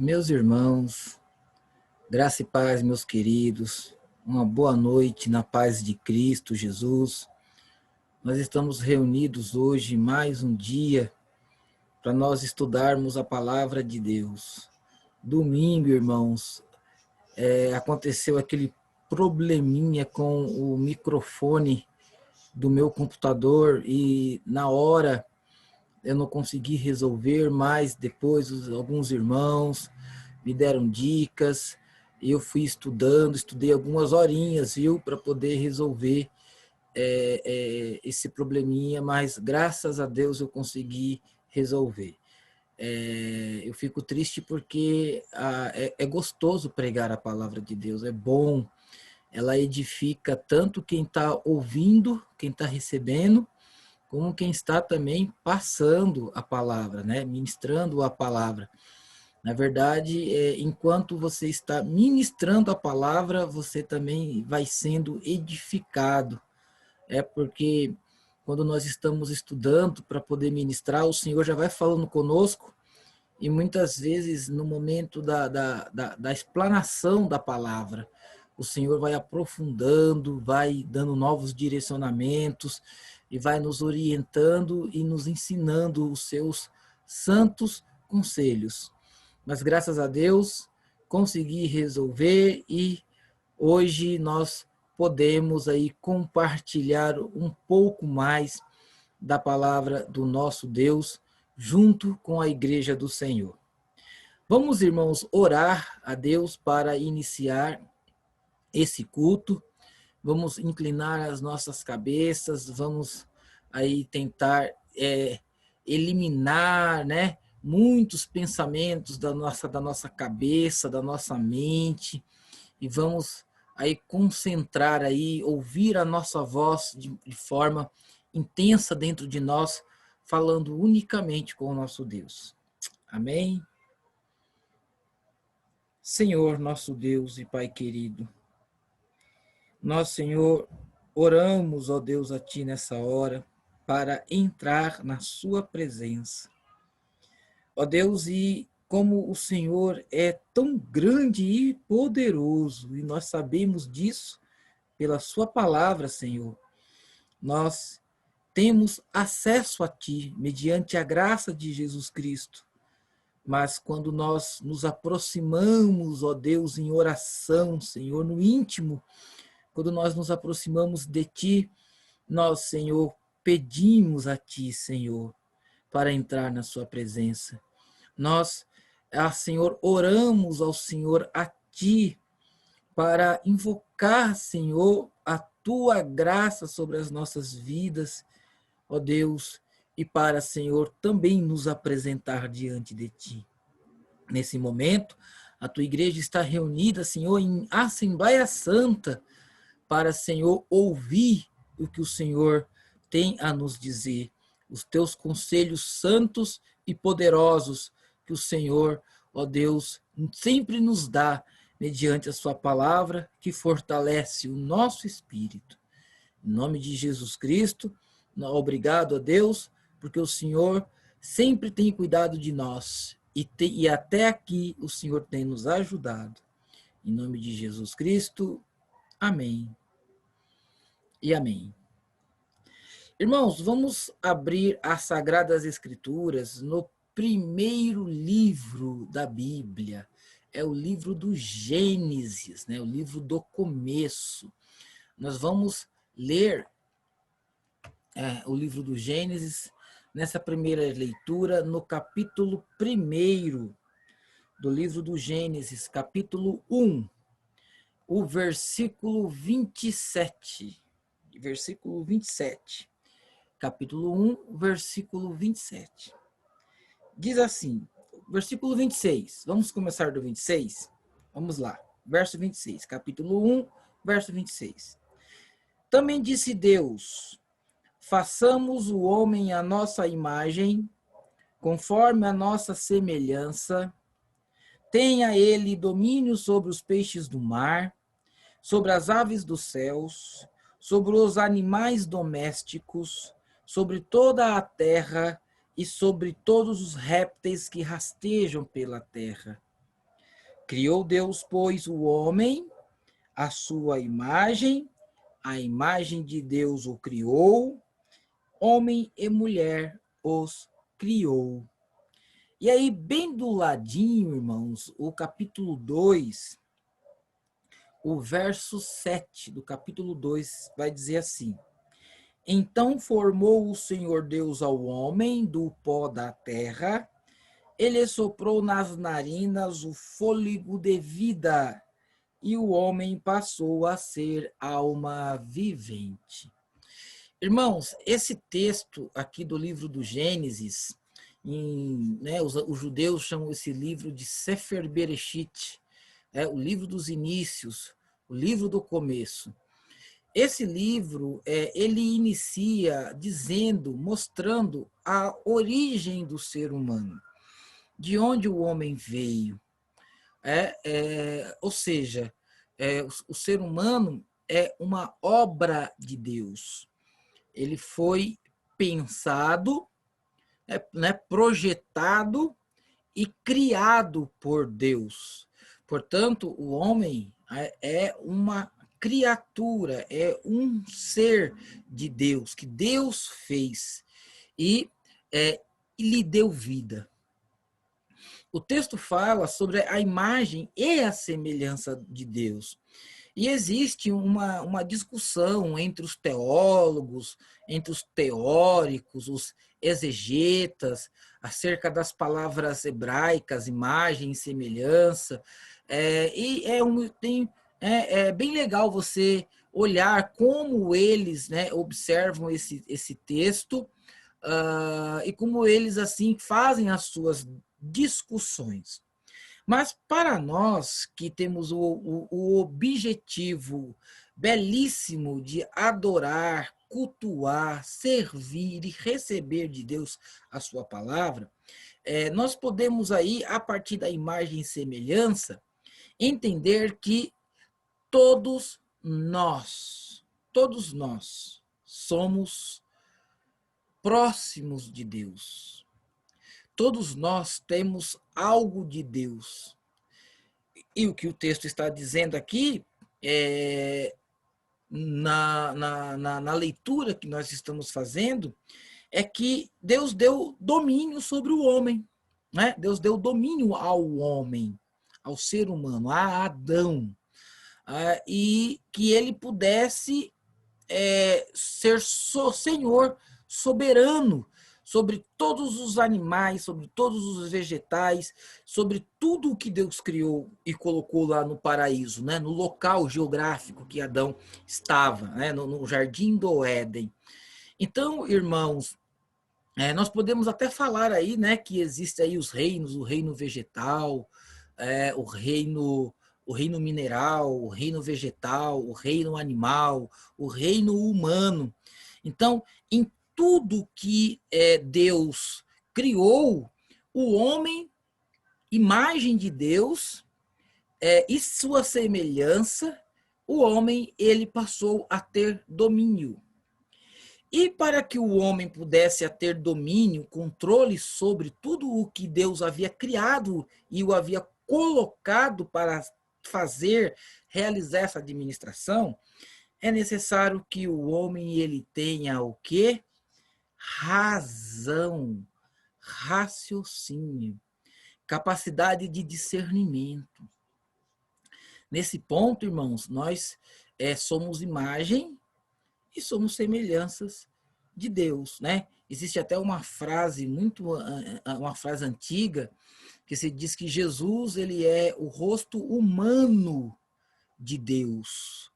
Meus irmãos, graça e paz, meus queridos, uma boa noite na paz de Cristo Jesus. Nós estamos reunidos hoje mais um dia para nós estudarmos a palavra de Deus. Domingo, irmãos, aconteceu aquele probleminha com o microfone do meu computador e na hora eu não consegui resolver, mas depois alguns irmãos me deram dicas, eu fui estudei algumas horinhas, viu, para poder resolver esse probleminha, mas graças a Deus eu consegui resolver. Eu fico triste porque é gostoso pregar a palavra de Deus, é bom, ela edifica tanto quem está ouvindo, quem está recebendo, como quem está também passando a palavra, né? Ministrando a palavra. Na verdade, enquanto você está ministrando a palavra, você também vai sendo edificado. É porque quando nós estamos estudando para poder ministrar, o Senhor já vai falando conosco e muitas vezes no momento da explanação da palavra, o Senhor vai aprofundando, vai dando novos direcionamentos e vai nos orientando e nos ensinando os seus santos conselhos. Mas graças a Deus consegui resolver e hoje nós podemos aí compartilhar um pouco mais da palavra do nosso Deus junto com a igreja do Senhor. Vamos, irmãos, orar a Deus para iniciar esse culto. Vamos inclinar as nossas cabeças, vamos aí tentar eliminar, né, muitos pensamentos da nossa cabeça, da nossa mente, e vamos aí concentrar aí, ouvir a nossa voz de forma intensa dentro de nós, falando unicamente com o nosso Deus. Amém? Senhor, nosso Deus e Pai querido, nós, Senhor, oramos, ó Deus, a Ti nessa hora, para entrar na Sua presença. Ó Deus, e como o Senhor é tão grande e poderoso, e nós sabemos disso pela Sua palavra, Senhor, nós temos acesso a Ti, mediante a graça de Jesus Cristo. Mas quando nós nos aproximamos, ó Deus, em oração, Senhor, no íntimo, quando nós nos aproximamos de Ti, nós, Senhor, pedimos a Ti, Senhor, para entrar na Sua presença. Nós, Senhor, oramos ao Senhor a Ti, para invocar, Senhor, a Tua graça sobre as nossas vidas, ó Deus, e para, Senhor, também nos apresentar diante de Ti. Nesse momento, a Tua igreja está reunida, Senhor, em Assembleia Santa, para, Senhor, ouvir o que o Senhor tem a nos dizer, os Teus conselhos santos e poderosos que o Senhor, ó Deus, sempre nos dá, mediante a Sua palavra, que fortalece o nosso espírito. Em nome de Jesus Cristo, obrigado a Deus, porque o Senhor sempre tem cuidado de nós e até aqui o Senhor tem nos ajudado. Em nome de Jesus Cristo, amém e amém. Irmãos, vamos abrir as Sagradas Escrituras no primeiro livro da Bíblia. É o livro do Gênesis, né? O livro do começo. Nós vamos ler o livro do Gênesis nessa primeira leitura no capítulo 1 do livro do Gênesis, capítulo 1, o versículo 27. Versículo 27. Capítulo 1, versículo 27. Diz assim, versículo 26. Vamos começar do 26? Vamos lá. Verso 26, capítulo 1, verso 26. Também disse Deus: façamos o homem à nossa imagem, conforme a nossa semelhança. Tenha ele domínio sobre os peixes do mar, sobre as aves dos céus, sobre os animais domésticos, sobre toda a terra e sobre todos os répteis que rastejam pela terra. Criou Deus, pois, o homem, à sua imagem, a imagem de Deus o criou, homem e mulher os criou. E aí, bem do ladinho, irmãos, o capítulo 2, o verso 7 do capítulo 2 vai dizer assim: Então formou o Senhor Deus ao homem do pó da terra, ele soprou nas narinas o fôlego de vida, e o homem passou a ser alma vivente. Irmãos, esse texto aqui do livro do Gênesis, os judeus chamam esse livro de Sefer Bereshit, o livro dos inícios, o livro do começo. Esse livro, ele inicia dizendo, mostrando a origem do ser humano, de onde o homem veio. Ou seja, o ser humano é uma obra de Deus. Ele foi pensado, projetado e criado por Deus. Portanto, o homem é uma criatura, é um ser de Deus, que Deus fez e lhe deu vida. O texto fala sobre a imagem e a semelhança de Deus. E existe uma discussão entre os teólogos, entre os teóricos, os exegetas, acerca das palavras hebraicas, imagem e semelhança. É bem legal você olhar como eles, né, observam esse texto, e como eles assim fazem as suas discussões. Mas para nós que temos o objetivo belíssimo de adorar, cultuar, servir e receber de Deus a sua palavra, nós podemos aí, a partir da imagem e semelhança, entender que todos nós somos próximos de Deus. Todos nós temos algo de Deus. E o que o texto está dizendo aqui, na leitura que nós estamos fazendo, é que Deus deu domínio sobre o homem. Né? Deus deu domínio ao homem, ao ser humano, a Adão. E que ele pudesse ser senhor soberano sobre todos os animais, sobre todos os vegetais, sobre tudo o que Deus criou e colocou lá no paraíso, né? No local geográfico que Adão estava, né? no jardim do Éden. Então, irmãos, nós podemos até falar aí, né, que existe aí os reinos, o reino vegetal, o reino mineral, o reino vegetal, o reino animal, o reino humano. Então, em tudo que Deus criou, o homem, imagem de Deus, e sua semelhança, o homem ele passou a ter domínio. E para que o homem pudesse ter domínio, controle sobre tudo o que Deus havia criado e o havia colocado para realizar essa administração, é necessário que o homem ele tenha o quê? Razão, raciocínio, capacidade de discernimento. Nesse ponto, irmãos, nós somos imagem e somos semelhanças de Deus, né? Existe até uma frase uma frase antiga que se diz que Jesus ele é o rosto humano de Deus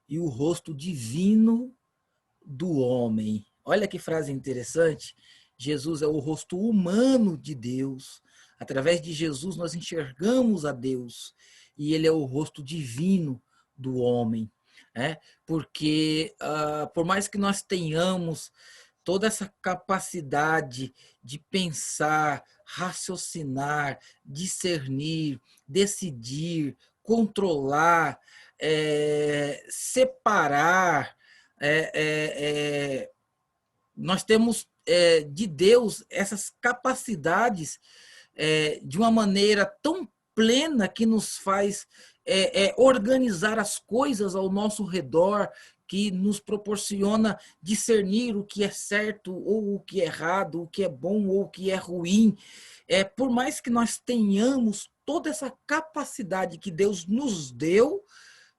e o rosto divino do homem. Olha que frase interessante. Jesus é o rosto humano de Deus. Através de Jesus nós enxergamos a Deus e ele é o rosto divino do homem. Porque por mais que nós tenhamos toda essa capacidade de pensar, raciocinar, discernir, decidir, controlar, separar, nós temos de Deus essas capacidades de uma maneira tão plena que nos faz organizar as coisas ao nosso redor, que nos proporciona discernir o que é certo ou o que é errado, o que é bom ou o que é ruim. Por mais que nós tenhamos toda essa capacidade que Deus nos deu,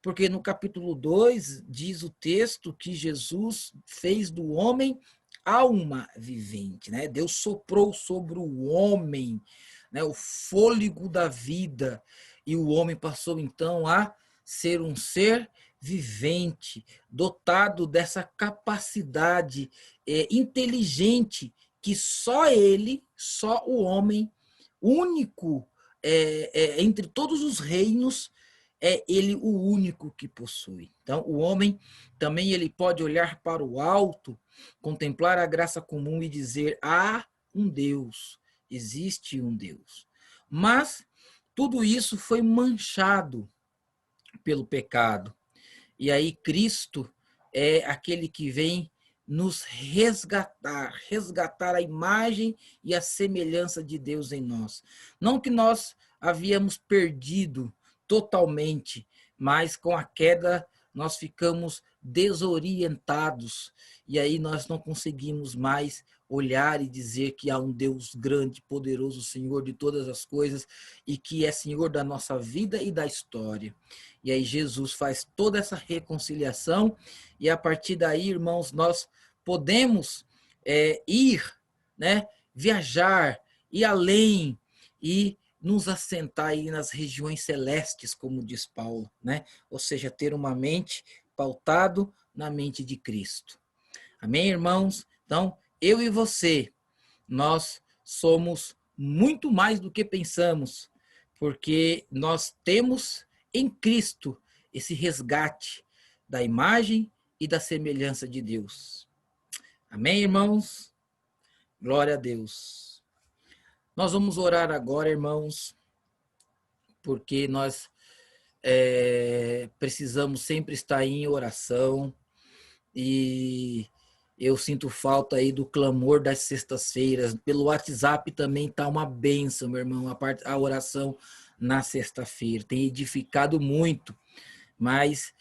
porque no capítulo 2 diz o texto que Jesus fez do homem alma vivente, né? Deus soprou sobre o homem, né, o fôlego da vida, e o homem passou então a ser um ser vivente, dotado dessa capacidade inteligente que só ele, só o homem, único entre todos os reinos, é ele o único que possui. Então, o homem também ele pode olhar para o alto, contemplar a graça comum e dizer: há um Deus, existe um Deus. Mas tudo isso foi manchado pelo pecado. E aí Cristo é aquele que vem nos resgatar a imagem e a semelhança de Deus em nós. Não que nós havíamos perdido totalmente, mas com a queda nós ficamos desorientados e aí nós não conseguimos mais olhar e dizer que há um Deus grande, poderoso, Senhor de todas as coisas e que é Senhor da nossa vida e da história. E aí Jesus faz toda essa reconciliação e a partir daí, irmãos, nós podemos ir, né, viajar, ir além e nos assentar aí nas regiões celestes, como diz Paulo, né? Ou seja, ter uma mente pautado na mente de Cristo. Amém, irmãos? Então, eu e você, nós somos muito mais do que pensamos, porque nós temos em Cristo esse resgate da imagem e da semelhança de Deus. Amém, irmãos? Glória a Deus. Nós vamos orar agora, irmãos, porque nós precisamos sempre estar em oração e eu sinto falta aí do clamor das sextas-feiras. Pelo WhatsApp também tá uma bênção, meu irmão, a oração na sexta-feira. Tem edificado muito, mas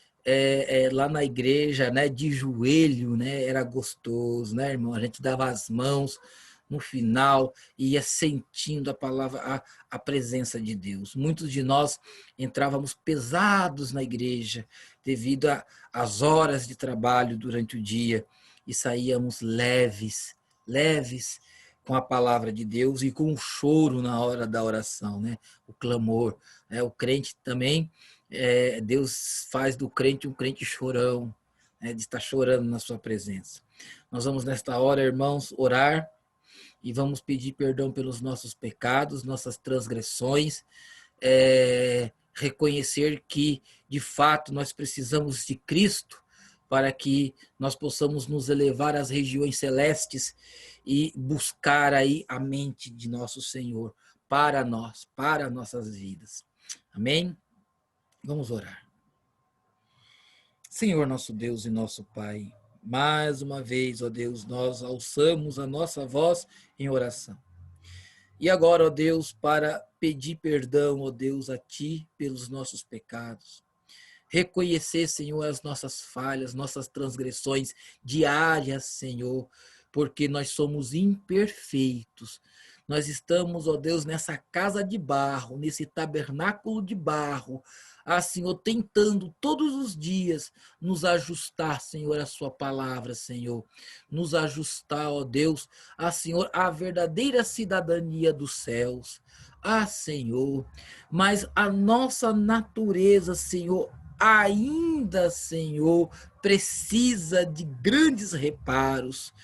lá na igreja, né, de joelho, né, era gostoso, né, irmão? A gente dava as mãos no final e ia sentindo a palavra, a presença de Deus. Muitos de nós entrávamos pesados na igreja devido às horas de trabalho durante o dia e saíamos leves, leves com a palavra de Deus e com o choro na hora da oração, né? O clamor, né? O crente também, Deus faz do crente um crente chorão, né? De estar chorando na sua presença. Nós vamos nesta hora, irmãos, orar e vamos pedir perdão pelos nossos pecados, nossas transgressões, reconhecer que, de fato, nós precisamos de Cristo para que nós possamos nos elevar às regiões celestes e buscar aí a mente de nosso Senhor para nós, para nossas vidas. Amém? Vamos orar. Senhor, nosso Deus e nosso Pai, mais uma vez, ó Deus, nós alçamos a nossa voz em oração. E agora, ó Deus, para pedir perdão, ó Deus, a Ti pelos nossos pecados. Reconhecer, Senhor, as nossas falhas, nossas transgressões diárias, Senhor, porque nós somos imperfeitos. Nós estamos, ó Deus, nessa casa de barro, nesse tabernáculo de barro, Senhor, tentando todos os dias nos ajustar, Senhor, a sua palavra, Senhor. Nos ajustar, ó Deus, Senhor, a verdadeira cidadania dos céus. Senhor, mas a nossa natureza, Senhor, ainda, Senhor, precisa de grandes reparos.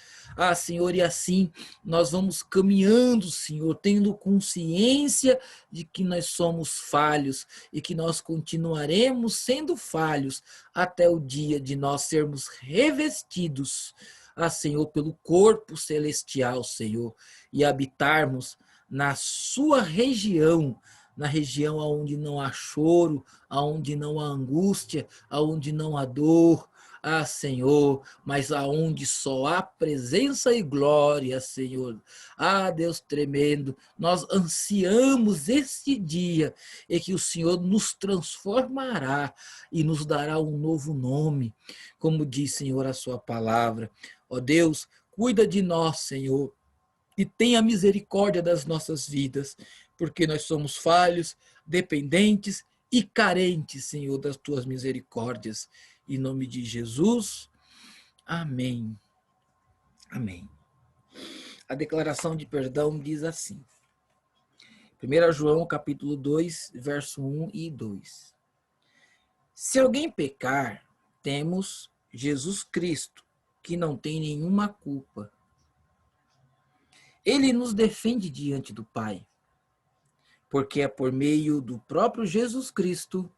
Senhor, e assim nós vamos caminhando, Senhor, tendo consciência de que nós somos falhos e que nós continuaremos sendo falhos até o dia de nós sermos revestidos, Senhor, pelo corpo celestial, Senhor, e habitarmos na sua região, na região onde não há choro, aonde não há angústia, aonde não há dor, Ah, Senhor, mas aonde só há presença e glória, Senhor. Ah, Deus tremendo, nós ansiamos este dia em que o Senhor nos transformará e nos dará um novo nome, como diz, Senhor, a sua palavra. Ó Deus, cuida de nós, Senhor, e tenha misericórdia das nossas vidas, porque nós somos falhos, dependentes e carentes, Senhor, das tuas misericórdias. Em nome de Jesus, amém. Amém. A declaração de perdão diz assim: 1 João capítulo 2, verso 1 e 2. Se alguém pecar, temos Jesus Cristo, que não tem nenhuma culpa. Ele nos defende diante do Pai, porque é por meio do próprio Jesus Cristo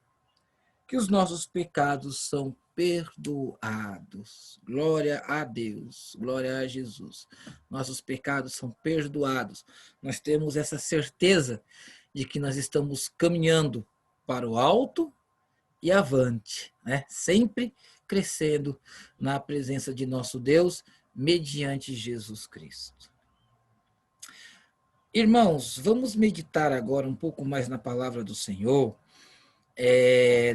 que os nossos pecados são perdoados. Glória a Deus, glória a Jesus. Nossos pecados são perdoados. Nós temos essa certeza de que nós estamos caminhando para o alto e avante, né? Sempre crescendo na presença de nosso Deus, mediante Jesus Cristo. Irmãos, vamos meditar agora um pouco mais na palavra do Senhor.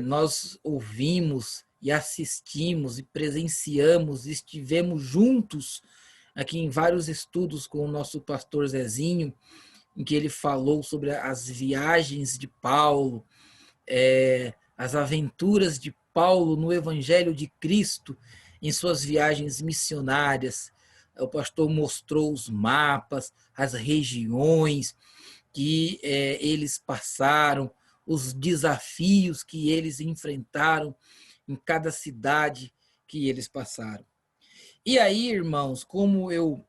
Nós ouvimos e assistimos e presenciamos, estivemos juntos aqui em vários estudos com o nosso pastor Zezinho, em que ele falou sobre as viagens de Paulo, as aventuras de Paulo no Evangelho de Cristo, em suas viagens missionárias. O pastor mostrou os mapas, as regiões que eles passaram, os desafios que eles enfrentaram em cada cidade que eles passaram. E aí, irmãos, como eu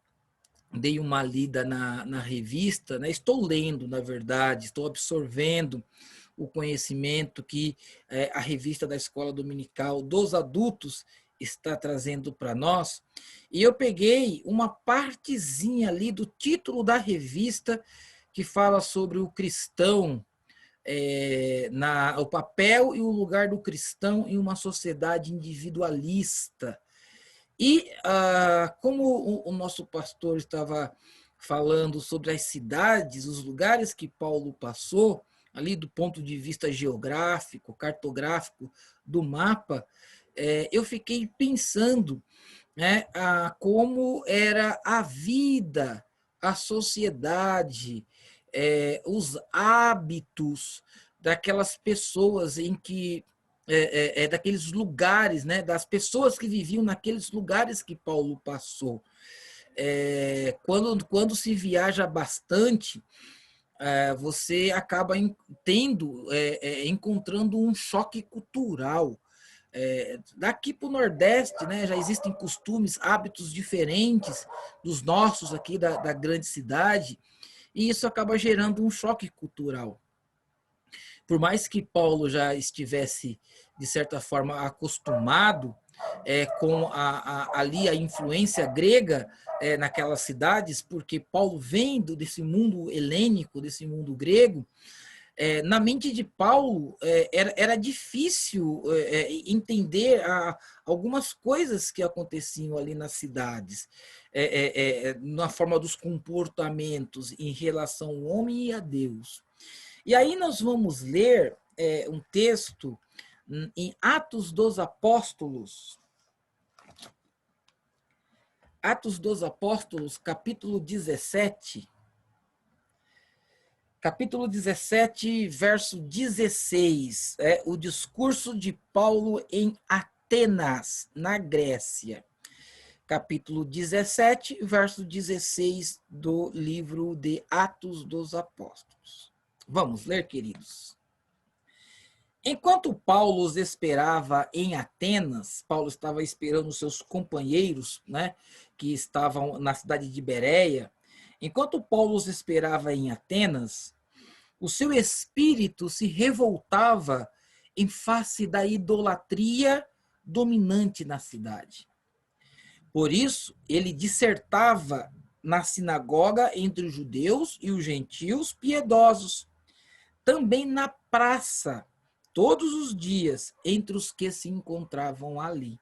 dei uma lida na revista, né, estou lendo, na verdade, estou absorvendo o conhecimento que a revista da Escola Dominical dos Adultos está trazendo para nós, e eu peguei uma partezinha ali do título da revista que fala sobre o cristão, o papel e o lugar do cristão em uma sociedade individualista. E como o nosso pastor estava falando sobre as cidades, os lugares que Paulo passou, ali do ponto de vista geográfico, cartográfico do mapa, eu fiquei pensando, né, como era a vida, a sociedade, os hábitos daquelas pessoas em que daqueles lugares, né, das pessoas que viviam naqueles lugares que Paulo passou. Quando se viaja bastante, você acaba encontrando um choque cultural. Daqui para o Nordeste, né, já existem costumes, hábitos diferentes dos nossos aqui da grande cidade, e isso acaba gerando um choque cultural. Por mais que Paulo já estivesse, de certa forma, acostumado com ali a influência grega naquelas cidades, porque Paulo vem desse mundo helênico, desse mundo grego, na mente de Paulo era difícil entender algumas coisas que aconteciam ali nas cidades, na forma dos comportamentos em relação ao homem e a Deus. E aí nós vamos ler um texto em Atos dos Apóstolos, capítulo 17, verso 16, o discurso de Paulo em Atenas, na Grécia. Capítulo 17, verso 16 do livro de Atos dos Apóstolos. Vamos ler, queridos. Enquanto Paulo os esperava em Atenas, Paulo estava esperando seus companheiros, né, que estavam na cidade de Bereia. Enquanto Paulo os esperava em Atenas, o seu espírito se revoltava em face da idolatria dominante na cidade. Por isso, ele dissertava na sinagoga entre os judeus e os gentios piedosos, também na praça, todos os dias, entre os que se encontravam ali.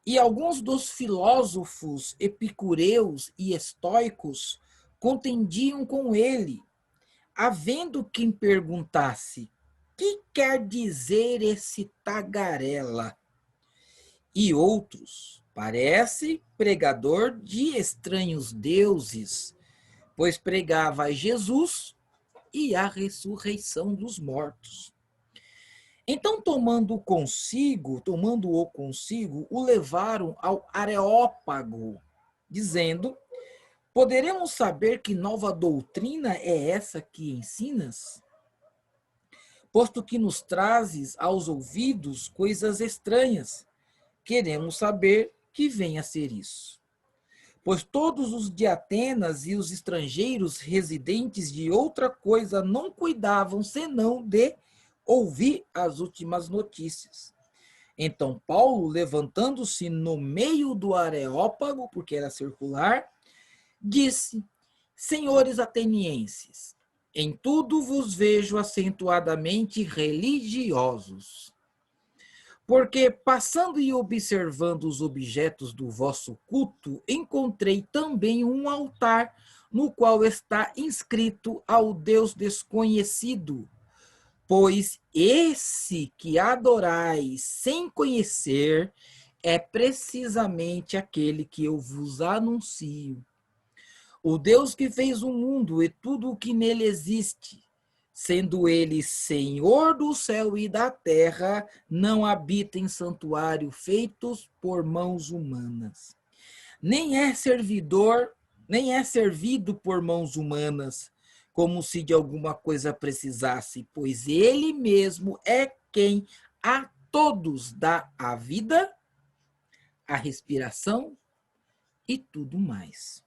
E alguns dos filósofos epicureus e estoicos contendiam com ele, havendo quem perguntasse: que quer dizer esse tagarela? E outros: parece pregador de estranhos deuses, pois pregava a Jesus e a ressurreição dos mortos. Então, tomando-o consigo, o levaram ao Areópago, dizendo: poderemos saber que nova doutrina é essa que ensinas? Posto que nos trazes aos ouvidos coisas estranhas, queremos saber que vem a ser isso. Pois todos os de Atenas e os estrangeiros residentes de outra coisa não cuidavam senão de ouvir as últimas notícias. Então Paulo, levantando-se no meio do Areópago, porque era circular, disse: senhores atenienses, em tudo vos vejo acentuadamente religiosos. Porque, passando e observando os objetos do vosso culto, encontrei também um altar no qual está inscrito ao Deus desconhecido. Pois esse que adorais sem conhecer é precisamente aquele que eu vos anuncio. O Deus que fez o mundo e tudo o que nele existe, sendo ele Senhor do céu e da terra, não habita em santuário feitos por mãos humanas. Nem é servidor, nem é servido por mãos humanas, como se de alguma coisa precisasse, pois ele mesmo é quem a todos dá a vida, a respiração e tudo mais.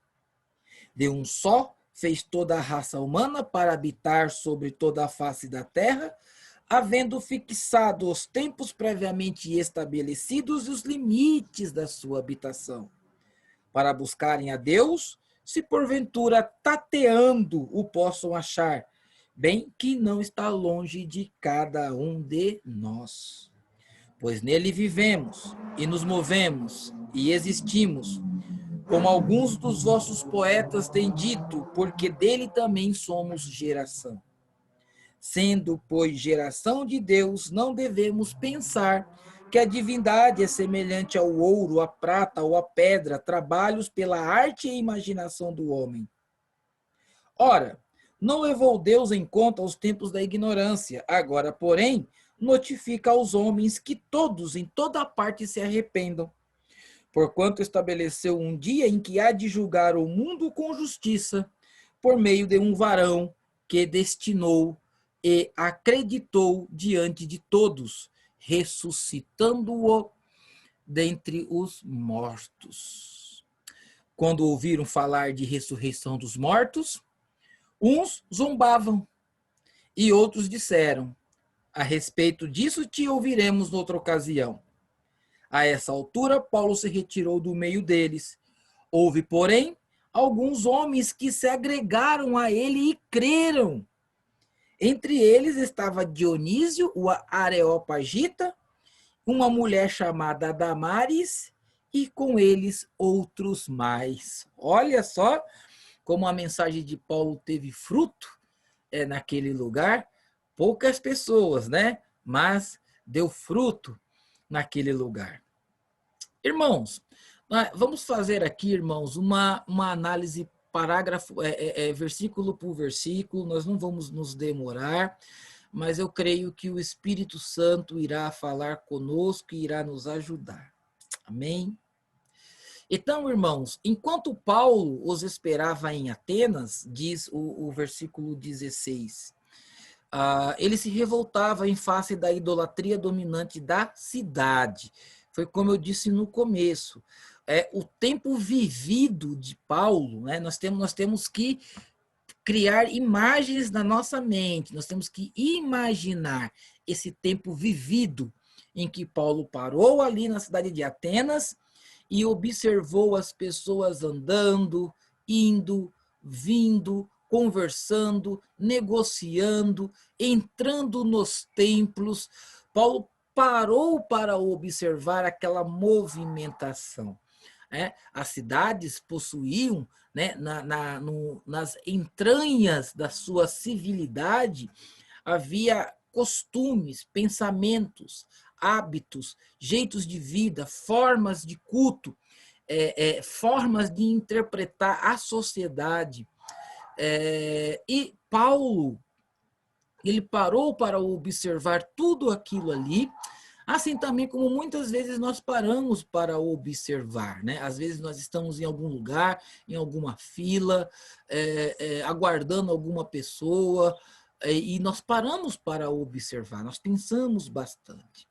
De um só, fez toda a raça humana para habitar sobre toda a face da terra, havendo fixado os tempos previamente estabelecidos e os limites da sua habitação, para buscarem a Deus, se porventura tateando o possam achar, bem que não está longe de cada um de nós. Pois nele vivemos e nos movemos e existimos, como alguns dos vossos poetas têm dito, porque dele também somos geração. Sendo, pois, geração de Deus, não devemos pensar que a divindade é semelhante ao ouro, à prata ou à pedra, trabalhos pela arte e imaginação do homem. Ora, não levou Deus em conta os tempos da ignorância, agora, porém, notifica aos homens que todos, em toda parte, se arrependam, porquanto estabeleceu um dia em que há de julgar o mundo com justiça, por meio de um varão que destinou e acreditou diante de todos, ressuscitando-o dentre os mortos. Quando ouviram falar de ressurreição dos mortos, uns zombavam e outros disseram: a respeito disso te ouviremos noutra ocasião. A essa altura, Paulo se retirou do meio deles. Houve, porém, alguns homens que se agregaram a ele e creram. Entre eles estava Dionísio, o Areopagita, uma mulher chamada Damaris, e com eles outros mais. Olha só como a mensagem de Paulo teve fruto naquele lugar. Poucas pessoas, né? Mas deu fruto naquele lugar. Irmãos, vamos fazer aqui, irmãos, uma análise parágrafo, versículo por versículo. Nós não vamos nos demorar, mas eu creio que o Espírito Santo irá falar conosco e irá nos ajudar. Amém? Então, irmãos, enquanto Paulo os esperava em Atenas, diz o versículo 16, ele se revoltava em face da idolatria dominante da cidade. Foi como eu disse no começo. O tempo vivido de Paulo, né? Nós temos que criar imagens na nossa mente, nós temos que imaginar esse tempo vivido em que Paulo parou ali na cidade de Atenas e observou as pessoas andando, indo, vindo, conversando, negociando, entrando nos templos. Paulo parou para observar aquela movimentação. As cidades possuíam, né, nas entranhas da sua civilidade, havia costumes, pensamentos, hábitos, jeitos de vida, formas de culto, formas de interpretar a sociedade. E Paulo, ele parou para observar tudo aquilo ali, assim também como muitas vezes nós paramos para observar, né? Às vezes nós estamos em algum lugar, em alguma fila, aguardando alguma pessoa, e nós paramos para observar, nós pensamos bastante.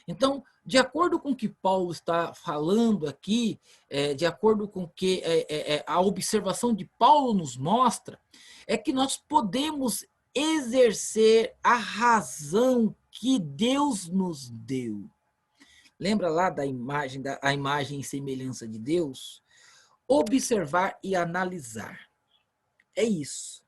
Então, de acordo com o que Paulo está falando aqui, de acordo com o que a observação de Paulo nos mostra, é que nós podemos exercer a razão que Deus nos deu. Lembra lá da imagem, a imagem e semelhança de Deus? Observar e analisar. É isso.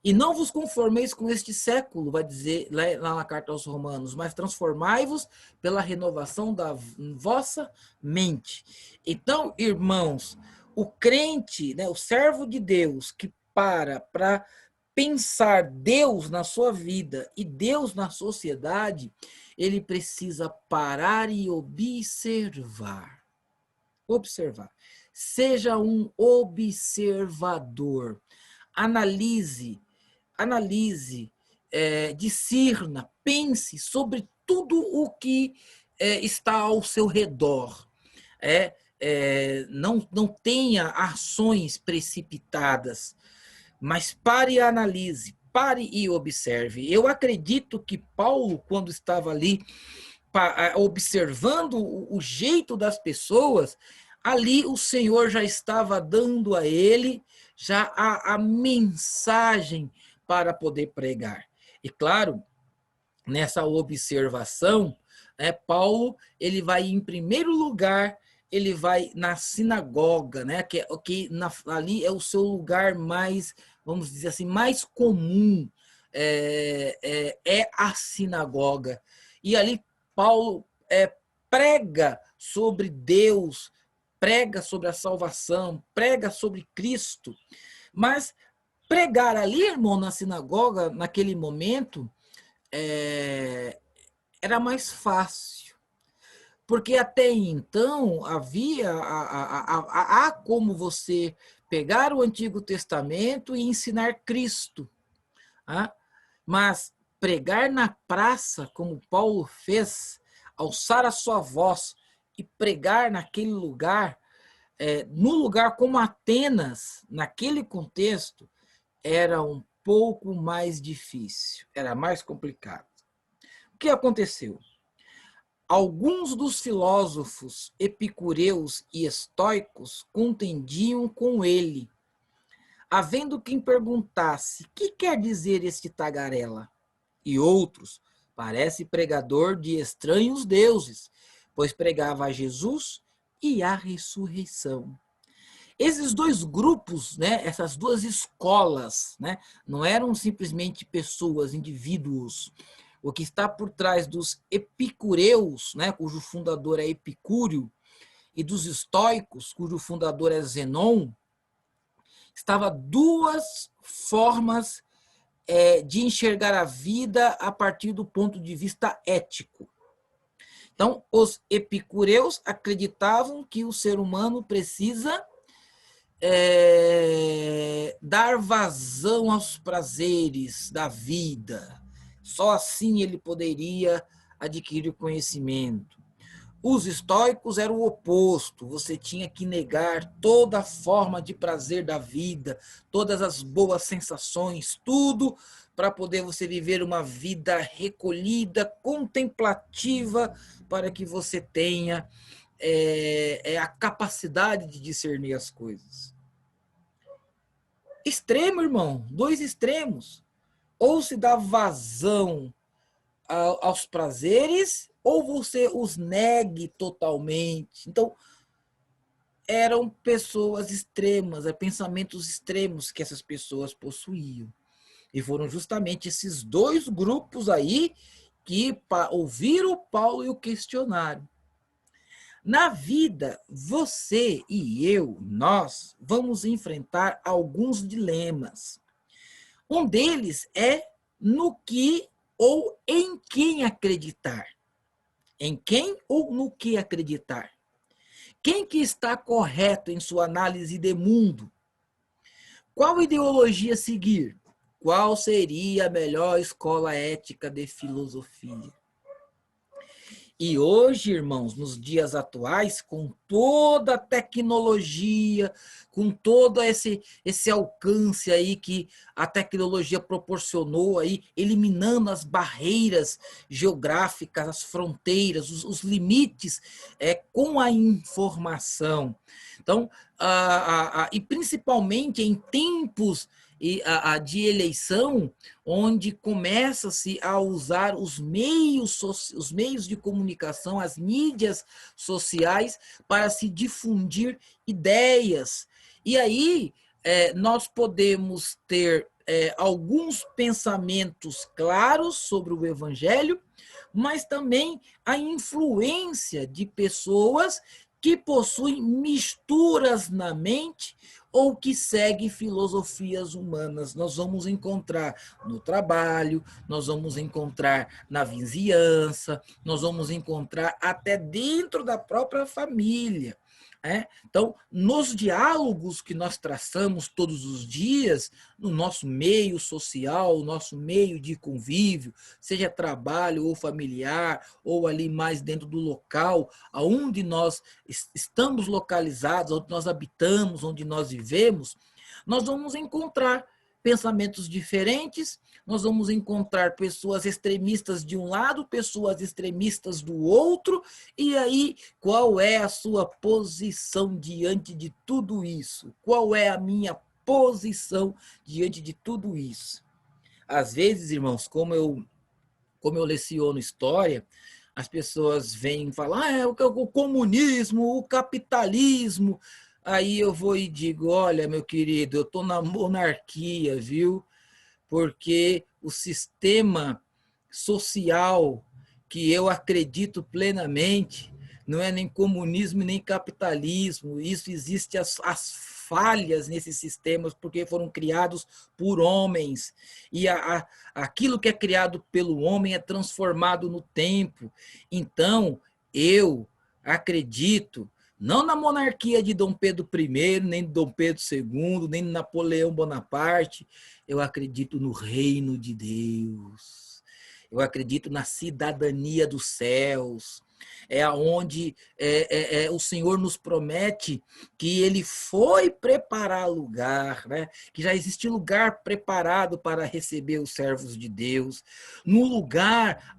E não vos conformeis com este século, vai dizer lá na carta aos Romanos, mas transformai-vos pela renovação da vossa mente. Então, irmãos, o crente, né, o servo de Deus, que para pensar Deus na sua vida e Deus na sociedade, ele precisa parar e observar. Observar. Seja um observador. Analise, discirna, pense sobre tudo o que está ao seu redor. Não tenha ações precipitadas, mas pare e analise, pare e observe. Eu acredito que Paulo, quando estava ali observando o jeito das pessoas, ali o Senhor já estava dando a ele já a mensagem para poder pregar. E claro, nessa observação, Paulo ele vai em primeiro lugar, ele vai na sinagoga, né? Ali é o seu lugar mais, vamos dizer assim, mais comum, é a sinagoga. E ali Paulo prega sobre Deus, prega sobre a salvação, prega sobre Cristo. Mas pregar ali, irmão, na sinagoga, naquele momento, era mais fácil. Porque até então há como você pegar o Antigo Testamento e ensinar Cristo. Tá? Mas pregar na praça, como Paulo fez, alçar a sua voz e pregar naquele lugar, no lugar como Atenas, naquele contexto, era um pouco mais difícil, era mais complicado. O que aconteceu? Alguns dos filósofos epicureus e estoicos contendiam com ele, havendo quem perguntasse: que quer dizer este tagarela? E outros: parece pregador de estranhos deuses, pois pregava a Jesus e a ressurreição. Esses dois grupos, né, essas duas escolas, né, não eram simplesmente pessoas, indivíduos. O que está por trás dos epicureus, né, cujo fundador é Epicúrio, e dos estoicos, cujo fundador é Zenon, estava duas formas de enxergar a vida a partir do ponto de vista ético. Então, os epicureus acreditavam que o ser humano precisa dar vazão aos prazeres da vida. Só assim ele poderia adquirir conhecimento. Os estoicos eram o oposto, você tinha que negar toda forma de prazer da vida, todas as boas sensações, tudo para poder você viver uma vida recolhida, contemplativa, para que você tenha a capacidade de discernir as coisas. Extremo, irmão, dois extremos. Ou se dá vazão aos prazeres, ou você os negue totalmente. Então, eram pessoas extremas, pensamentos extremos que essas pessoas possuíam. E foram justamente esses dois grupos aí que ouviram Paulo e o questionaram. Na vida, você e eu, nós, vamos enfrentar alguns dilemas. Um deles é no que ou em quem acreditar. Em quem ou no que acreditar? Quem que está correto em sua análise de mundo? Qual ideologia seguir? Qual seria a melhor escola ética de filosofia? E hoje, irmãos, nos dias atuais, com toda a tecnologia, com todo esse alcance aí que a tecnologia proporcionou aí, eliminando as barreiras geográficas, as fronteiras, os limites com a informação. Então, e principalmente em tempos de eleição, onde começa-se a usar os meios de comunicação, as mídias sociais, para se difundir ideias. E aí nós podemos ter alguns pensamentos claros sobre o Evangelho, mas também a influência de pessoas que possuem misturas na mente ou que seguem filosofias humanas. Nós vamos encontrar no trabalho, nós vamos encontrar na vizinhança, nós vamos encontrar até dentro da própria família. Então, nos diálogos que nós traçamos todos os dias, no nosso meio social, no nosso meio de convívio, seja trabalho ou familiar, ou ali mais dentro do local, aonde nós estamos localizados, onde nós habitamos, onde nós vivemos, nós vamos encontrar pensamentos diferentes, nós vamos encontrar pessoas extremistas de um lado, pessoas extremistas do outro, e aí qual é a sua posição diante de tudo isso? Qual é a minha posição diante de tudo isso? Às vezes, irmãos, como eu leciono história, as pessoas vêm falar, o comunismo, o capitalismo. Aí eu vou e digo, olha, meu querido, eu estou na monarquia, viu? Porque o sistema social que eu acredito plenamente não é nem comunismo nem capitalismo. Isso existe as falhas nesses sistemas porque foram criados por homens e aquilo que é criado pelo homem é transformado no tempo. Então eu acredito não na monarquia de Dom Pedro I, nem de Dom Pedro II, nem de Napoleão Bonaparte. Eu acredito no reino de Deus. Eu acredito na cidadania dos céus. É aonde o Senhor nos promete que Ele foi preparar lugar, né? Que já existe lugar preparado para receber os servos de Deus. No lugar,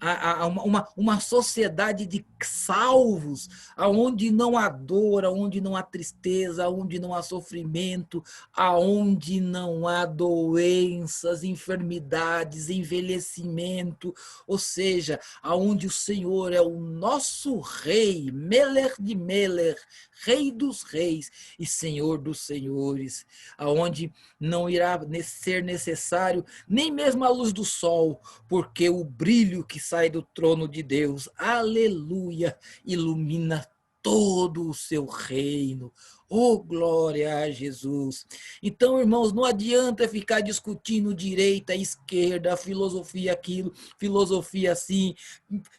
uma sociedade de salvos, aonde não há dor, aonde não há tristeza, aonde não há sofrimento, aonde não há doenças, enfermidades, envelhecimento, ou seja, aonde o Senhor é o nosso rei, Meler de Meler, rei dos reis e senhor dos senhores, aonde não irá ser necessário nem mesmo a luz do sol, porque o brilho que sai do trono de Deus, aleluia, ilumina todo o seu reino. Oh, glória a Jesus. Então, irmãos, não adianta ficar discutindo direita, esquerda, filosofia aquilo, filosofia assim,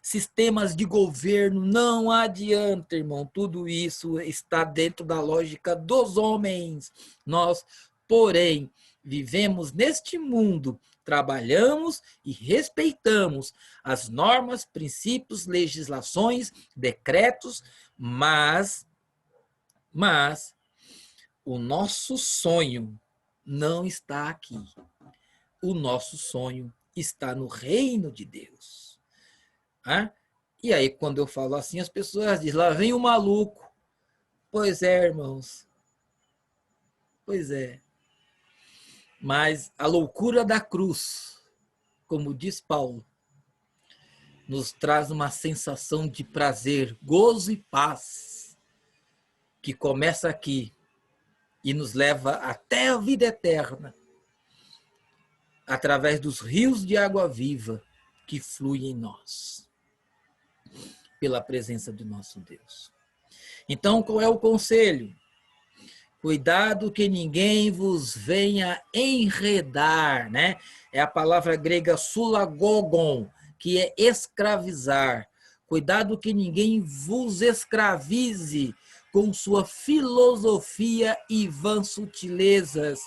sistemas de governo. Não adianta, irmão. Tudo isso está dentro da lógica dos homens. Nós, porém, vivemos neste mundo, trabalhamos e respeitamos as normas, princípios, legislações, decretos, mas o nosso sonho não está aqui. O nosso sonho está no reino de Deus. E aí, quando eu falo assim, as pessoas dizem, lá vem o maluco. Pois é, irmãos. Pois é. Mas a loucura da cruz, como diz Paulo, nos traz uma sensação de prazer, gozo e paz, que começa aqui e nos leva até a vida eterna, através dos rios de água viva, que flui em nós, pela presença do nosso Deus. Então, qual é o conselho? Cuidado que ninguém vos venha enredar, né? É a palavra grega sulagogon, que é escravizar. Cuidado que ninguém vos escravize com sua filosofia e vãs sutilezas,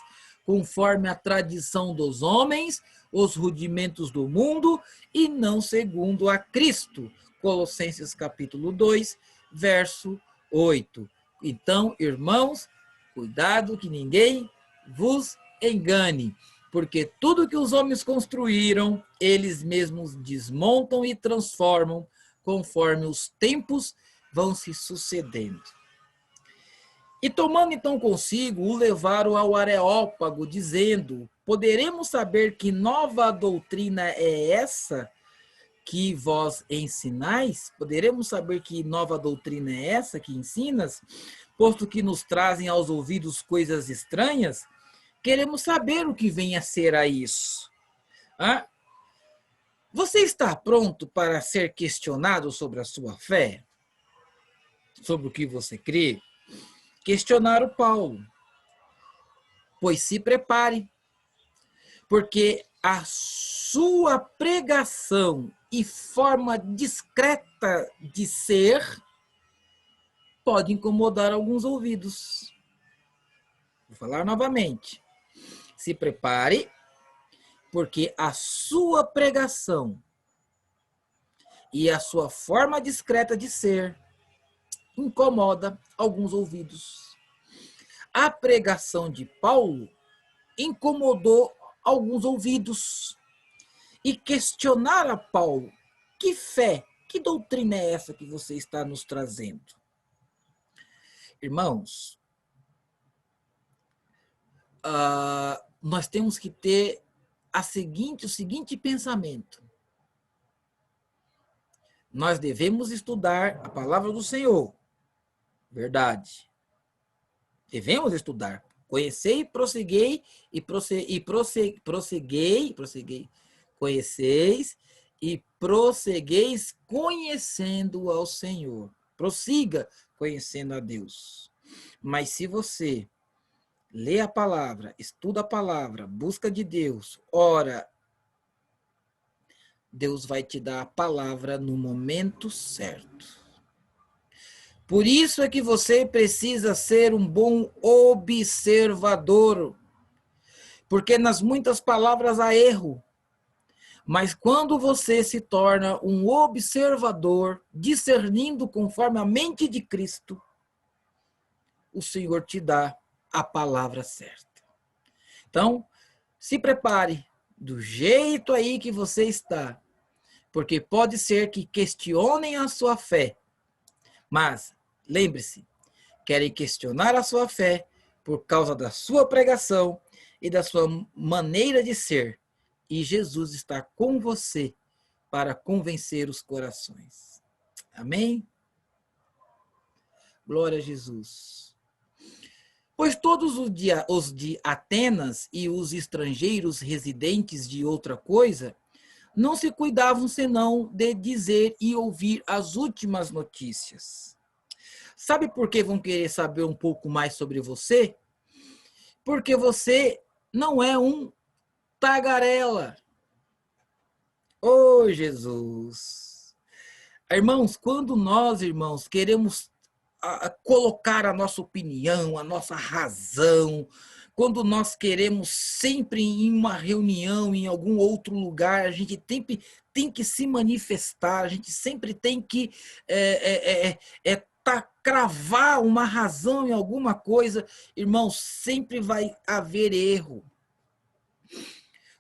conforme a tradição dos homens, os rudimentos do mundo, e não segundo a Cristo. Colossenses capítulo 2, verso 8. Então, irmãos, cuidado que ninguém vos engane, porque tudo que os homens construíram, eles mesmos desmontam e transformam conforme os tempos vão se sucedendo. E tomando então consigo, o levaram ao Areópago, dizendo: poderemos saber que nova doutrina é essa que vós ensinais? Poderemos saber que nova doutrina é essa que ensinas? Posto que nos trazem aos ouvidos coisas estranhas, queremos saber o que vem a ser a isso. Ah? Você está pronto para ser questionado sobre a sua fé? Sobre o que você crê? Questionaram Paulo. Pois se prepare, porque a sua pregação e forma discreta de ser pode incomodar alguns ouvidos. Vou falar novamente. Se prepare, porque a sua pregação e a sua forma discreta de ser incomoda alguns ouvidos. A pregação de Paulo incomodou alguns ouvidos. E questionar a Paulo: que fé, que doutrina é essa que você está nos trazendo? Irmãos, nós temos que ter o seguinte pensamento. Nós devemos estudar a palavra do Senhor. Verdade. Devemos estudar. Conhecei, prosseguei e prosseguei. Conheceis e prossegueis conhecendo ao Senhor. Prossiga conhecendo a Deus. Mas se você lê a palavra, estuda a palavra, busca de Deus, ora, Deus vai te dar a palavra no momento certo. Por isso é que você precisa ser um bom observador, porque nas muitas palavras há erro. Mas quando você se torna um observador, discernindo conforme a mente de Cristo, o Senhor te dá a palavra certa. Então, se prepare do jeito aí que você está, porque pode ser que questionem a sua fé, mas lembre-se, querem questionar a sua fé por causa da sua pregação e da sua maneira de ser. E Jesus está com você para convencer os corações. Amém? Glória a Jesus. Pois todos os de Atenas e os estrangeiros residentes de outra coisa não se cuidavam senão de dizer e ouvir as últimas notícias. Sabe por que vão querer saber um pouco mais sobre você? Porque você não é um tagarela. Oh, Jesus! Irmãos, quando nós, irmãos, queremos colocar a nossa opinião, a nossa razão, quando nós queremos sempre em uma reunião, em algum outro lugar, a gente tem que se manifestar, a gente sempre tem que cravar uma razão em alguma coisa, irmãos, sempre vai haver erro.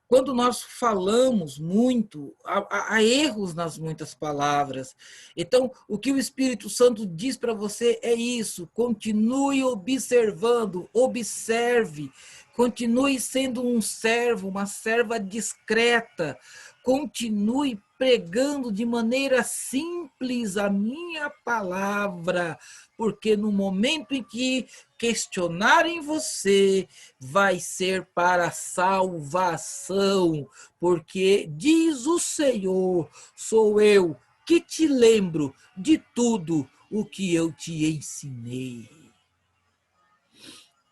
Quando nós falamos muito, há erros nas muitas palavras. Então, o que o Espírito Santo diz para você é isso: continue observando, observe, continue sendo um servo, uma serva discreta, continue pregando de maneira simples a minha palavra, porque no momento em que questionarem você, vai ser para salvação, porque diz o Senhor, sou eu que te lembro de tudo o que eu te ensinei.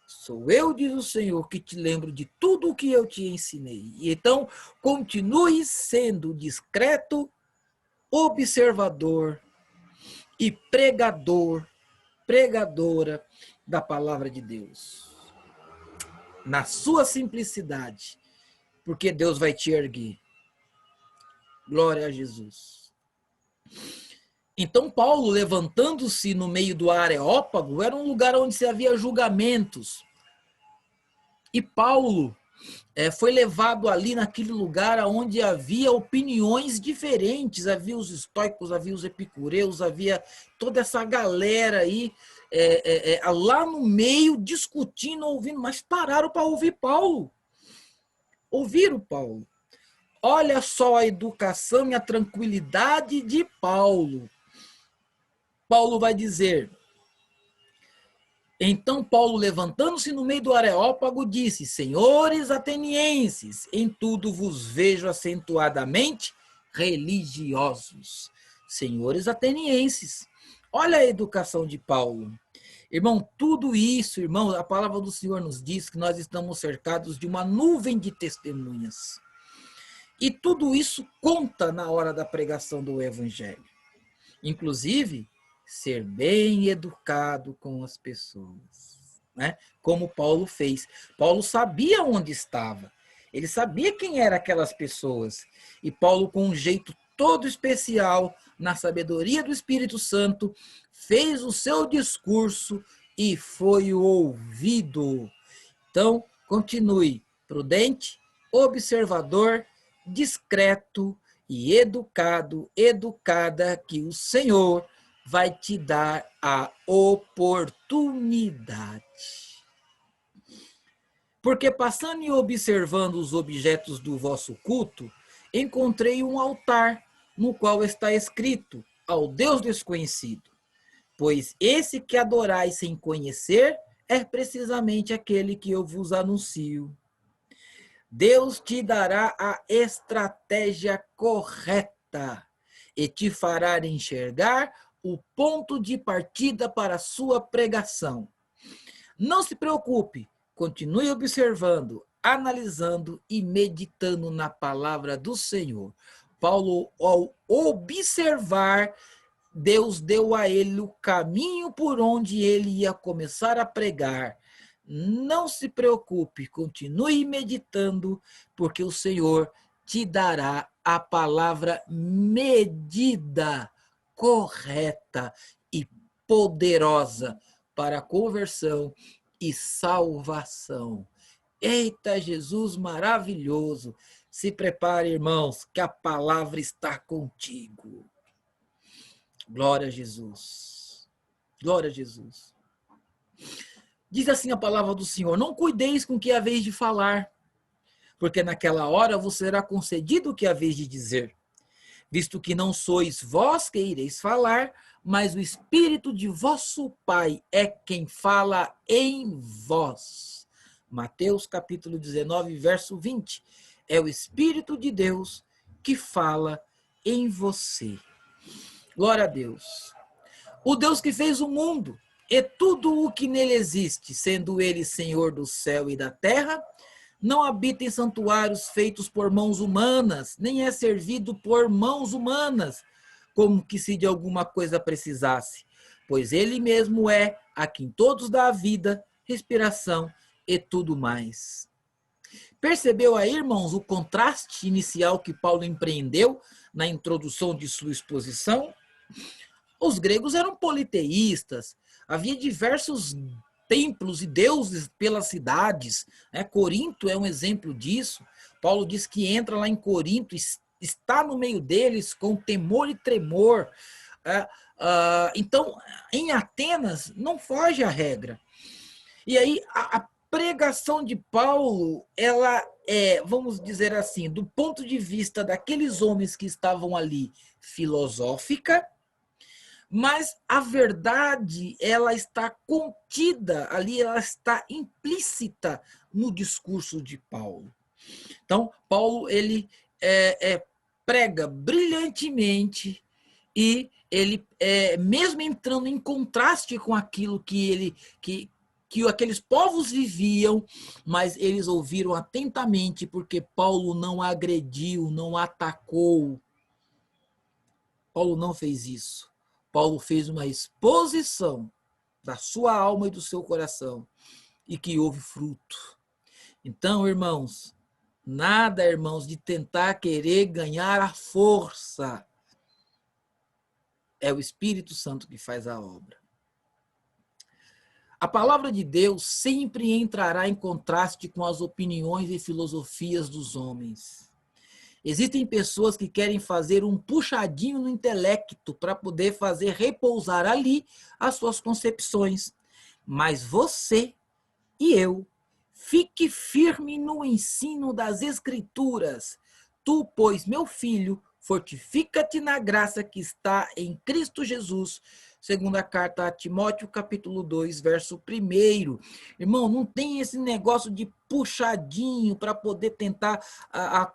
Sou eu, diz o Senhor, que te lembro de tudo o que eu te ensinei. E então, continue sendo discreto, observador e pregadora da palavra de Deus. Na sua simplicidade, porque Deus vai te erguer. Glória a Jesus. Então, Paulo, levantando-se no meio do Areópago, era um lugar onde se havia julgamentos. E Paulo foi levado ali naquele lugar onde havia opiniões diferentes, havia os estoicos, havia os epicureus, havia toda essa galera aí lá no meio discutindo, ouvindo, mas pararam para ouvir Paulo. Ouviram Paulo. Olha só a educação e a tranquilidade de Paulo. Paulo vai dizer... Então Paulo, levantando-se no meio do Areópago, disse: Senhores atenienses, em tudo vos vejo acentuadamente religiosos. Senhores atenienses, olha a educação de Paulo. Irmão, tudo isso, irmão, a palavra do Senhor nos diz que nós estamos cercados de uma nuvem de testemunhas. E tudo isso conta na hora da pregação do Evangelho. Inclusive, ser bem educado com as pessoas, né? Como Paulo fez. Paulo sabia onde estava, ele sabia quem eram aquelas pessoas. E Paulo, com um jeito todo especial, na sabedoria do Espírito Santo, fez o seu discurso e foi ouvido. Então, continue prudente, observador, discreto e educado, educada, que o Senhor vai te dar a oportunidade. Porque passando e observando os objetos do vosso culto, encontrei um altar, no qual está escrito: ao Deus desconhecido. Pois esse que adorais sem conhecer é precisamente aquele que eu vos anuncio. Deus te dará a estratégia correta e te fará enxergar o ponto de partida para a sua pregação. Não se preocupe, continue observando, analisando e meditando na palavra do Senhor. Paulo, ao observar, Deus deu a ele o caminho por onde ele ia começar a pregar. Não se preocupe, continue meditando, porque o Senhor te dará a palavra medida, correta e poderosa para conversão e salvação. Eita, Jesus maravilhoso! Se prepare, irmãos, que a palavra está contigo. Glória a Jesus. Glória a Jesus. Diz assim a palavra do Senhor: não cuideis com o que haveis de falar, porque naquela hora vos será concedido o que haveis de dizer, visto que não sois vós que ireis falar, mas o Espírito de vosso Pai é quem fala em vós. Mateus capítulo 19, verso 20. É o Espírito de Deus que fala em você. Glória a Deus. O Deus que fez o mundo e tudo o que nele existe, sendo ele Senhor do céu e da terra, não habita em santuários feitos por mãos humanas, nem é servido por mãos humanas, como que se de alguma coisa precisasse, pois ele mesmo é a quem todos dá a vida, respiração e tudo mais. Percebeu aí, irmãos, o contraste inicial que Paulo empreendeu na introdução de sua exposição? Os gregos eram politeístas, havia diversos templos e deuses pelas cidades, né? Corinto é um exemplo disso. Paulo diz que entra lá em Corinto, está no meio deles com temor e tremor. Então, em Atenas, não foge a regra. E aí, a pregação de Paulo, ela vamos dizer assim, do ponto de vista daqueles homens que estavam ali, filosófica, mas a verdade, ela está contida ali, ela está implícita no discurso de Paulo. Então, Paulo, ele prega brilhantemente e ele, mesmo entrando em contraste com aquilo que aqueles povos viviam, mas eles ouviram atentamente, porque Paulo não agrediu, não atacou. Paulo não fez isso. Paulo fez uma exposição da sua alma e do seu coração e que houve fruto. Então, irmãos, nada, irmãos, de tentar querer ganhar a força. É o Espírito Santo que faz a obra. A palavra de Deus sempre entrará em contraste com as opiniões e filosofias dos homens. Existem pessoas que querem fazer um puxadinho no intelecto para poder fazer repousar ali as suas concepções. Mas você e eu, fique firme no ensino das Escrituras. Tu, pois, meu filho, fortifica-te na graça que está em Cristo Jesus. Segunda carta a Timóteo, capítulo 2, verso 1. Irmão, não tem esse negócio de puxadinho para poder tentar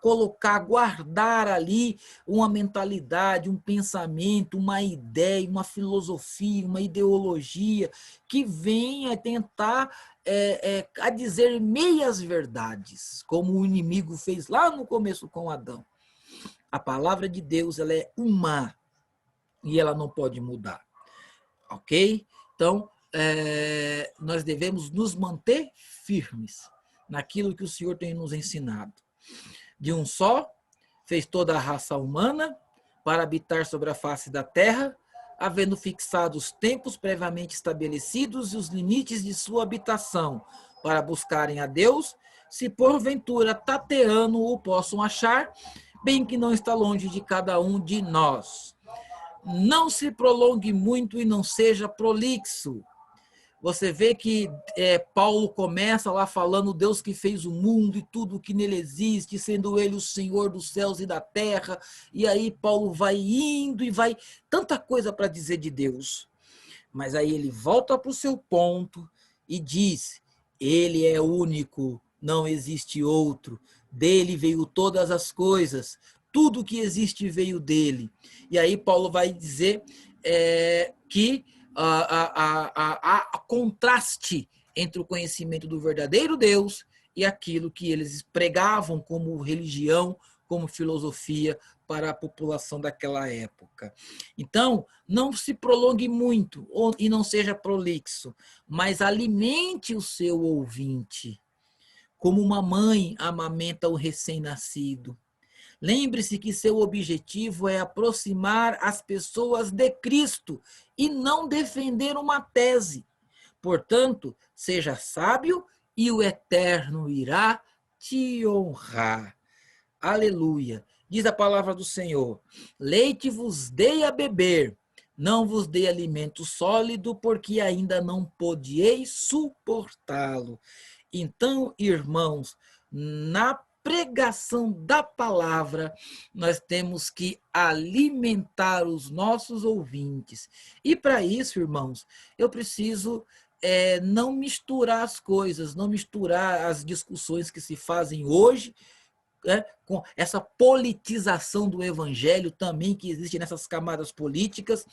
colocar, guardar ali uma mentalidade, um pensamento, uma ideia, uma filosofia, uma ideologia que venha tentar a dizer meias verdades, como o inimigo fez lá no começo com Adão. A palavra de Deus, ela é uma e ela não pode mudar, ok? Então, nós devemos nos manter firmes naquilo que o Senhor tem nos ensinado. De um só, fez toda a raça humana para habitar sobre a face da terra, havendo fixado os tempos previamente estabelecidos e os limites de sua habitação, para buscarem a Deus, se porventura tateando o possam achar, bem que não está longe de cada um de nós. Não se prolongue muito e não seja prolixo. Você vê que Paulo começa lá falando Deus que fez o mundo e tudo que nele existe, sendo ele o Senhor dos céus e da terra. E aí Paulo vai indo e vai tanta coisa para dizer de Deus. Mas aí ele volta para o seu ponto e diz, ele é único, não existe outro. Dele veio todas as coisas, tudo que existe veio dele. E aí Paulo vai dizer que a contraste entre o conhecimento do verdadeiro Deus e aquilo que eles pregavam como religião, como filosofia para a população daquela época. Então, não se prolongue muito e não seja prolixo, mas alimente o seu ouvinte, como uma mãe amamenta o recém-nascido. Lembre-se que seu objetivo é aproximar as pessoas de Cristo e não defender uma tese. Portanto, seja sábio e o Eterno irá te honrar. Aleluia. Diz a palavra do Senhor: leite vos dei a beber, não vos dei alimento sólido, porque ainda não podieis suportá-lo. Então, irmãos, na pregação da palavra, nós temos que alimentar os nossos ouvintes. E para isso, irmãos, eu preciso não misturar as coisas, não misturar as discussões que se fazem hoje, com essa politização do evangelho também que existe nessas camadas políticas.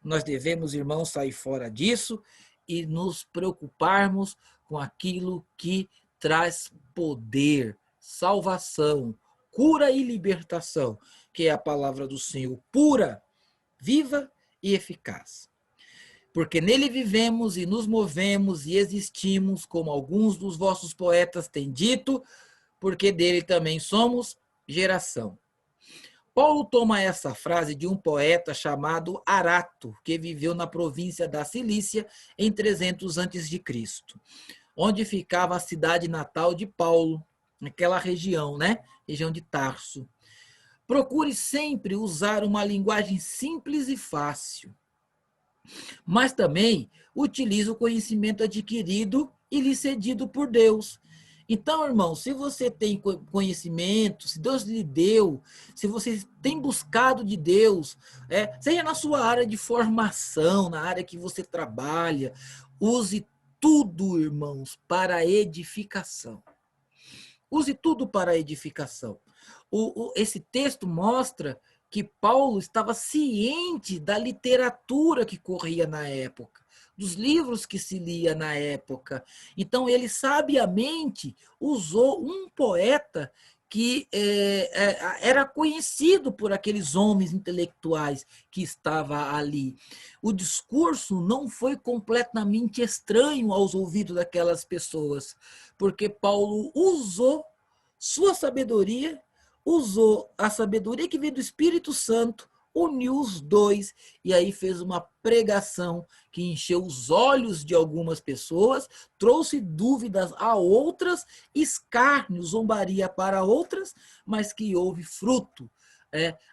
Nós devemos, irmãos, sair fora disso e nos preocuparmos com aquilo que traz poder, salvação, cura e libertação, que é a palavra do Senhor, pura, viva e eficaz. Porque nele vivemos e nos movemos e existimos, como alguns dos vossos poetas têm dito, porque dele também somos geração. Paulo toma essa frase de um poeta chamado Arato, que viveu na província da Cilícia em 300 a.C., onde ficava a cidade natal de Paulo, naquela região, né? Região de Tarso. Procure sempre usar uma linguagem simples e fácil, mas também utilize o conhecimento adquirido e lhe cedido por Deus. Então, irmão, se você tem conhecimento, se Deus lhe deu, se você tem buscado de Deus, seja na sua área de formação, na área que você trabalha, use tudo, irmãos, para a edificação. Use tudo para a edificação. Esse texto mostra que Paulo estava ciente da literatura que corria na época, dos livros que se lia na época. Então, ele sabiamente usou um poeta que era conhecido por aqueles homens intelectuais que estavam ali. O discurso não foi completamente estranho aos ouvidos daquelas pessoas, porque Paulo usou sua sabedoria, usou a sabedoria que veio do Espírito Santo, uniu os dois e aí fez uma pregação que encheu os olhos de algumas pessoas, trouxe dúvidas a outras, escárnio, zombaria para outras, mas que houve fruto.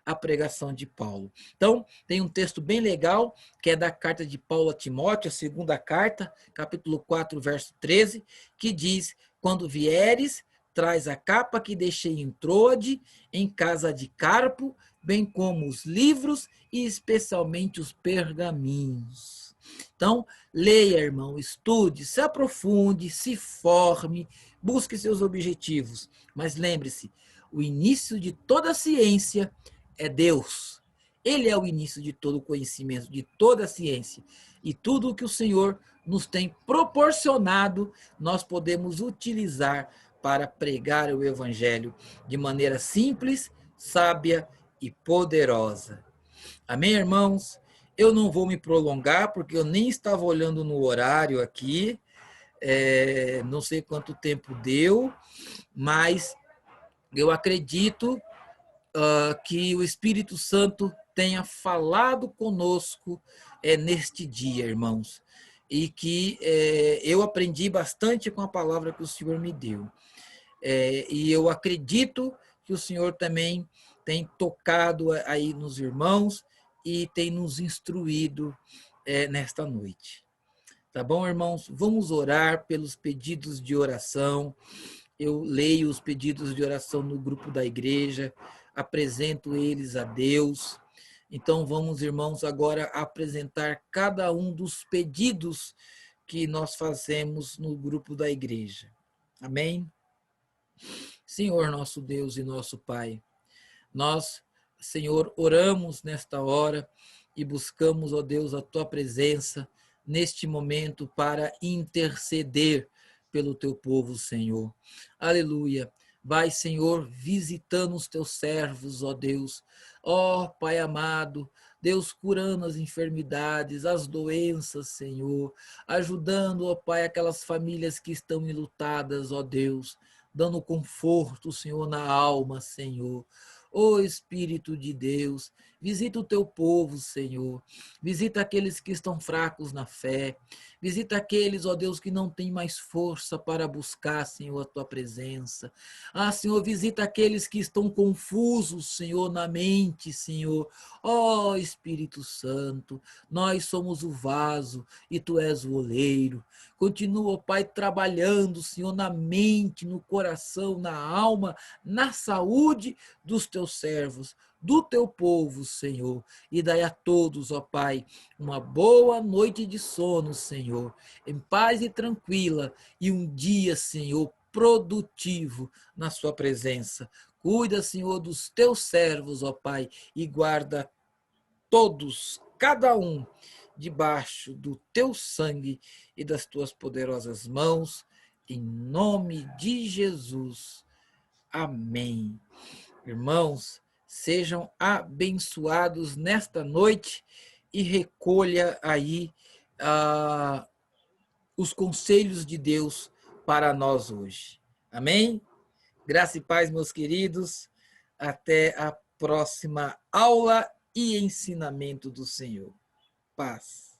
A pregação de Paulo. Então, tem um texto bem legal, que é da carta de Paulo a Timóteo, a segunda carta, capítulo 4, verso 13, que diz: quando vieres, traz a capa que deixei em Troade, em casa de Carpo, bem como os livros e especialmente os pergaminhos. Então, leia, irmão, estude, se aprofunde, se forme, busque seus objetivos. Mas lembre-se, o início de toda ciência é Deus. Ele é o início de todo conhecimento, de toda a ciência. E tudo o que o Senhor nos tem proporcionado, nós podemos utilizar para pregar o Evangelho de maneira simples, sábia e poderosa. Amém, irmãos? Eu não vou me prolongar, porque eu nem estava olhando no horário aqui, não sei quanto tempo deu, mas eu acredito que o Espírito Santo tenha falado conosco neste dia, irmãos, e que eu aprendi bastante com a palavra que o Senhor me deu. E eu acredito que o Senhor também tem tocado aí nos irmãos e tem nos instruído nesta noite. Tá bom, irmãos? Vamos orar pelos pedidos de oração. Eu leio os pedidos de oração no grupo da igreja, apresento eles a Deus. Então, vamos, irmãos, agora apresentar cada um dos pedidos que nós fazemos no grupo da igreja. Amém? Senhor, nosso Deus e nosso Pai, nós, Senhor, oramos nesta hora e buscamos, ó Deus, a tua presença neste momento para interceder pelo teu povo, Senhor. Aleluia. Vai, Senhor, visitando os teus servos, ó Deus. Ó Pai amado, Deus curando as enfermidades, as doenças, Senhor. Ajudando, ó Pai, aquelas famílias que estão enlutadas, ó Deus. Dando conforto, Senhor, na alma, Senhor. Ó Espírito de Deus, visita o teu povo, Senhor. Visita aqueles que estão fracos na fé. Visita aqueles, ó Deus, que não têm mais força para buscar, Senhor, a tua presença. Senhor, visita aqueles que estão confusos, Senhor, na mente, Senhor. Ó Espírito Santo, nós somos o vaso e tu és o oleiro. Continua, ó Pai, trabalhando, Senhor, na mente, no coração, na alma, na saúde dos teus servos, do teu povo, Senhor. E dai a todos, ó Pai, uma boa noite de sono, Senhor, em paz e tranquila, e um dia, Senhor, produtivo na sua presença. Cuida, Senhor, dos teus servos, ó Pai, e guarda todos, cada um, debaixo do teu sangue e das tuas poderosas mãos, em nome de Jesus. Amém. Irmãos, sejam abençoados nesta noite e recolha aí os conselhos de Deus para nós hoje. Amém? Graça e paz, meus queridos. Até a próxima aula e ensinamento do Senhor. Paz.